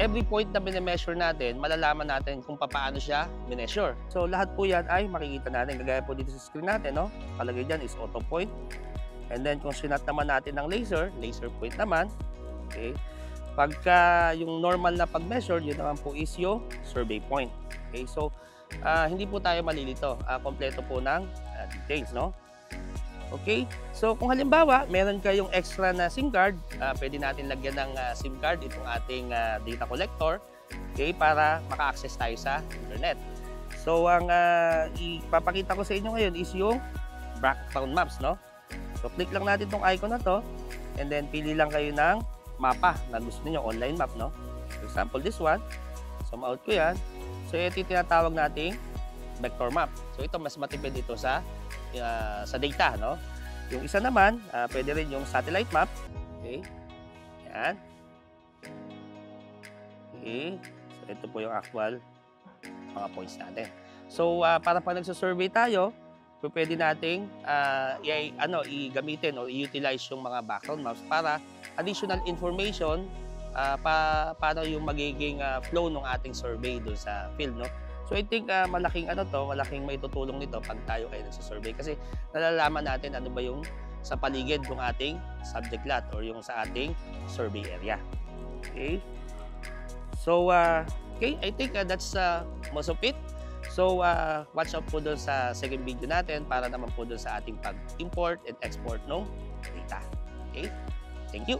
every point na bine-measure natin, malalaman natin kung paano siya mineasure. So lahat po yan ay makikita natin. Kagaya po dito sa screen natin, no? Palagay dyan is auto point. And then kung sinat naman natin ng laser point naman. Okay? Pagka yung normal na pag-measure, yun naman po is yung survey point. Okay? So hindi po tayo malilito. Kompleto po ng details, no? Okay? So kung halimbawa, meron kayong extra na SIM card, pwede natin lagyan ng SIM card itong ating data collector, okay, para maka-access tayo sa internet. So ang ipapakita ko sa inyo ngayon is yung background maps, no? So click lang natin itong icon na to, and then pili lang kayo ng mapa na gusto niyo, online map, no? For example, this one. Zoom out ko yan. So ito yung tinatawag nating vector map. So ito mas matipid ito sa data, no? Yung isa naman, pwede rin yung satellite map. Okay? Yan. Okay. So ito po yung actual mga points natin. So para pag nagsa-survey tayo, pwede nating i-gamitin o i-utilize yung mga background maps para additional information paano yung magiging flow ng ating survey doon sa field, no? So I think malaking malaking maitutulong nito pag tayo ay nagsa-survey kasi nalalaman natin ano ba yung sa paligid ng ating subject lot or yung sa ating survey area. Okay? So okay, I think that's most of it. So watch out po doon sa second video natin para naman po doon sa ating pag-import and export ng data. Okay? Thank you.